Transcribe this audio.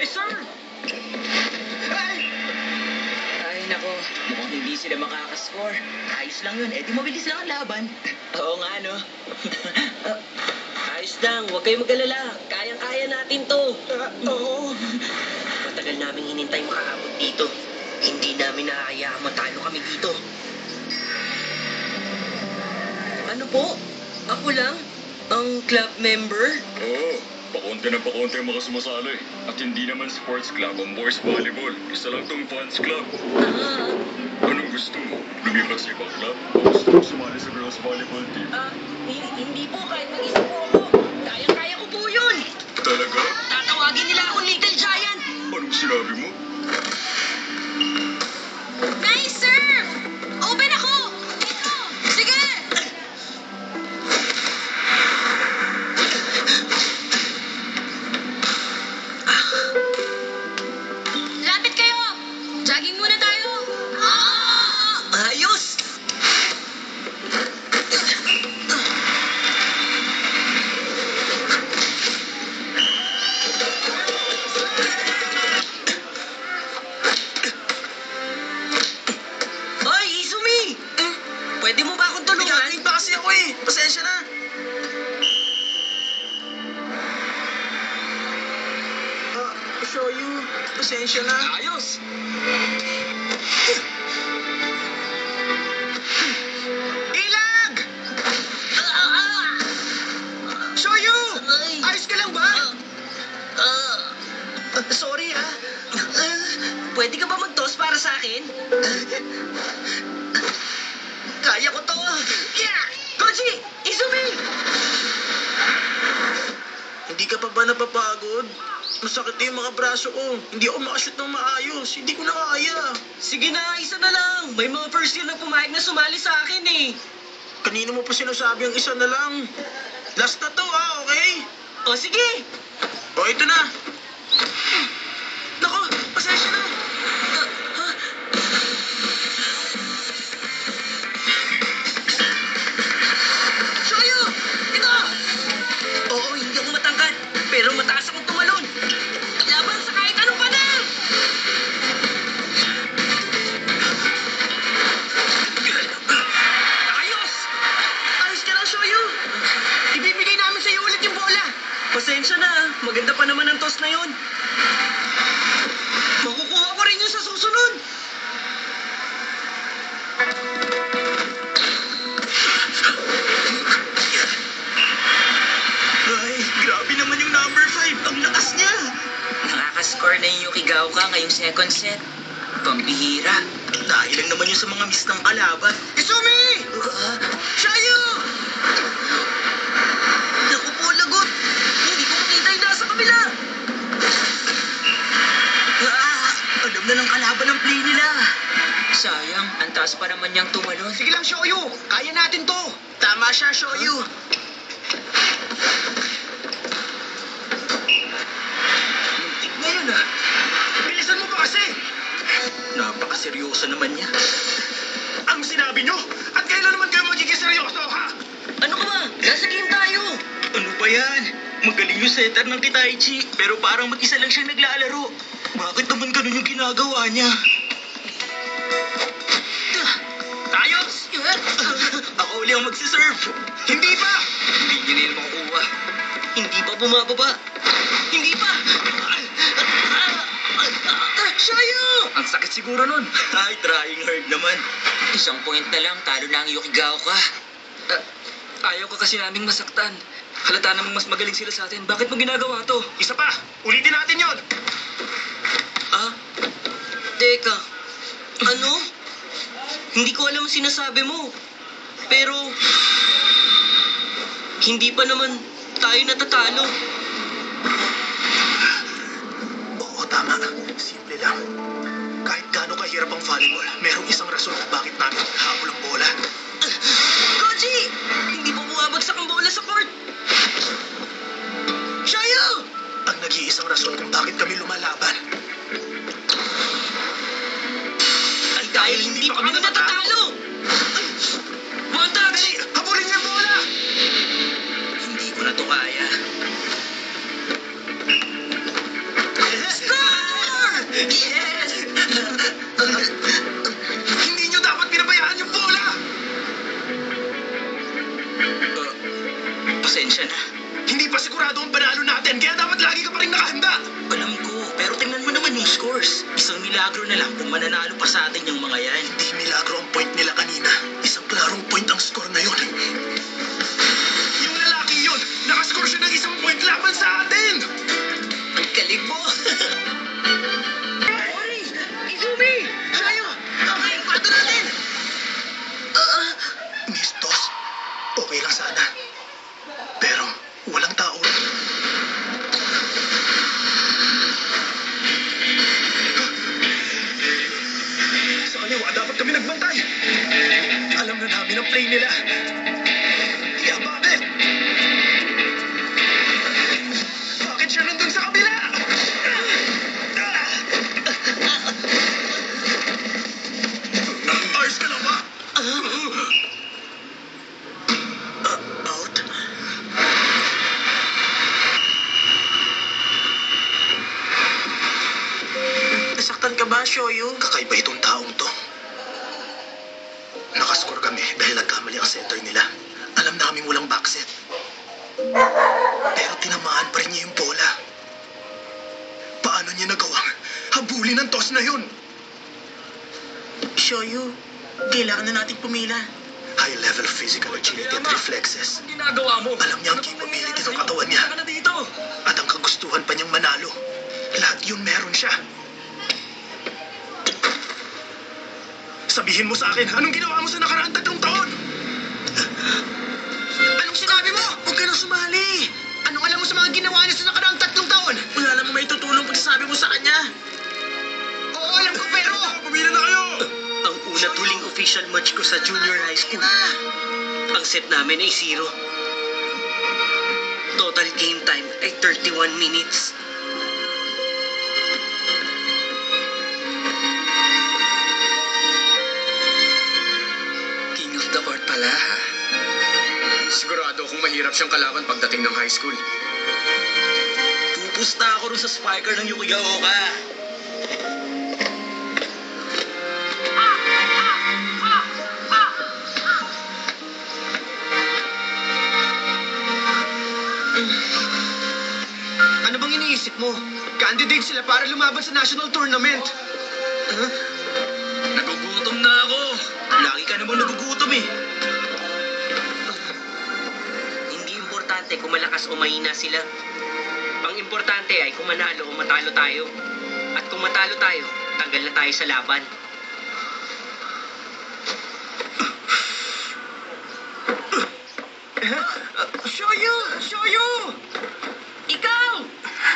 Nice serve! Ay, nako. Mukhang hindi sila makakascore. Ayos lang yun. Eh, di mabilis lang ang laban. Oo nga, no? Ayos lang, huwag kayong mag-alala. Kayang-kaya natin to. Oo. Matagal namin hinintay makaabot dito. Hindi namin nakakayaan matalo kami dito. Ano po? Ako lang? Ang club member? Oo, pakunti na pakunti ang mga sumasali. At hindi naman sports club ang boys volleyball. Isa lang tong fans club. Anong gusto mo? Lumipat sa ibang club? O gusto mo sumali sa girls volleyball team? Hindi po, kahit mag-isa po ako. Kayang-kaya ko po yun. Talaga? Tatawagin nila akong Little Giant. Anong sinabi mo? Nice serve! Open ako! Dito! Sige! Lapit kayo! Jogging muna tayo! Ayos! Hoy, Izumi! Pwede mo ba akong tulungan? Nagagalit pa kasi ako eh. Pasensya na. Show you. Pasensya na. Ayos! Ilag! Show you! Ayos ka lang ba? Sorry ha. Pwede ka ba mag-toss para sa akin? Kaya ko to. Yeah! Koji! Izumi! Hindi ka pa ba napapagod? Masakit na yung mga braso ko. Hindi ako makashoot ng maayos. Hindi ko na kaya. Sige na, isa na lang. May mga first year na pumayag na sumali sa akin eh. Kanino mo pa sinasabi ang isa na lang? Last na to okay? O sige. O ito na. Nako, pasensya na. Shoyu! Ito! Oo, hindi ako matangkad. Pero mataas akong tumalon. Laban sa kahit anong panang! Ayos! Ayos ka lang, Shoyu. Ibibigay namin sa'yo ulit yung bola. Pasensya na. Maganda pa naman ang toss na yun. Makukuha ko rin yun sa susunod. Ay, grabe naman yung number 5. Ang lakas niya. Nakakascore na yung Yukigaoka ngayong second set. Pambihira. Dahil lang naman yun sa mga miss ng kalaban. Izumi! Shayu! Naku po, lagot. Hindi ko makita yung nasa kabila. Alam na ng kalaban ang play nila. Sayang, ang taas pa naman niyang tumalon. Sige lang, Shoyu. Kaya natin to. Tama siya, Shoyu. Muntik na yun, ah. Bilisan mo pa kasi. Napakaseryoso naman niya. Ang sinabi nyo? At kailan naman kayo magiging seryoso, ha? Ano ka ba? Nasa game tayo. Ano ba yan? Magaling yung setter ng Kitaichi, pero parang mag-isa lang siya naglalaro. Bakit naman ganun yung ginagawa niya? Tayos! Ako uli ang magsiserve. Hindi pa! Hindi niya nila makukuha. Hindi pa bumababa. Hindi pa. Shayo! Ang sakit siguro nun. Ay, trying hard naman. Isang point na lang, talo na ang Yukigaoka. Ayaw ka kasi naming masaktan. Halata namang mas magaling sila sa atin. Bakit mo ginagawa to? Isa pa! Ulitin natin yon. Teka. Ano? Hindi ko alam ang sinasabi mo. Pero, hindi pa naman tayo natatalo. Oo, tama. Simple lang. Kahit gaano kahirap ang volleyball, merong isang rason kung bakit namin habol ang bola. Koji! Hindi pa bumabagsak ang bola sa court. Shayo! Ang nag-iisang rason kung bakit kami lumalaban. Ay dahil hindi pa kami natatalo! One touch! Habulin niyo ang bola! Hindi ko na to kaya. Stop! Pasensya na. Hindi pa sigurado ang panalo natin, kaya dapat lagi ka pa rin nakahanda. Alam ko, pero tingnan mo naman yung scores. Isang milagro na lang kung mananalo pa sa atin yung mga yan. Hindi milagro ang point nila kanina. Isang klarong point ang score na yun. Yung lalaki yun, nakascore siya ng isang point laban sa atin. Ang galing mo! Ori! Izumi! Shayo! Okay, pato natin! Mistos, okay lang sana. Pero walang tao. Sa kaliwa, dapat kami nagbantay. Alam na namin ang play nila. Kaya bakit? Bakit siya nandun sa kabila? Ayos ka lang ba? Out? Nasaktan ka ba, Shoyo? Kakaiba itong taong to. Nakascore kami dahil nagkamali ang center nila. Alam naming walang backset. Pero tinamaan pa rin niya yung bola. Paano niya nagawang habulin ang toss na yun? Shoyo, kailangan na nating pumila. High-level physical agility at reflexes. Ang ginagawa mo? Alam niya ang capability ng katawan niya. Ka na dito! At ang kagustuhan pa niyang manalo. Lahat yun meron siya. Sabihin mo sa akin, anong ginawa mo sa nakaraang 3 taon? Anong sinabi mo? Huwag ka nang sumali. Anong alam mo sa mga ginawa niya sa nakaraang 3 taon? Wala namang may tutulong pagsasabi mo sa kanya. Oo, alam ko pero... Pumila na kayo! Ang una't huling official match ko sa junior high school. Ang set namin ay 0. Total game time ay 31 minutes. King of the court pala, ha? Sigurado akong mahirap siyang kalaban pagdating ng high school. Pupusta ako rin sa spiker ng Yukigaoka. Ano bang iniisip mo? Candidate sila para lumaban sa national tournament. Nagugutom na ako. Lagi ka namang nagugutom eh. Hindi importante kung malakas o mahina sila. Ang importante ay kung manalo o matalo tayo. At kung matalo tayo, tanggal na tayo sa laban. Shoyo! Shoyo!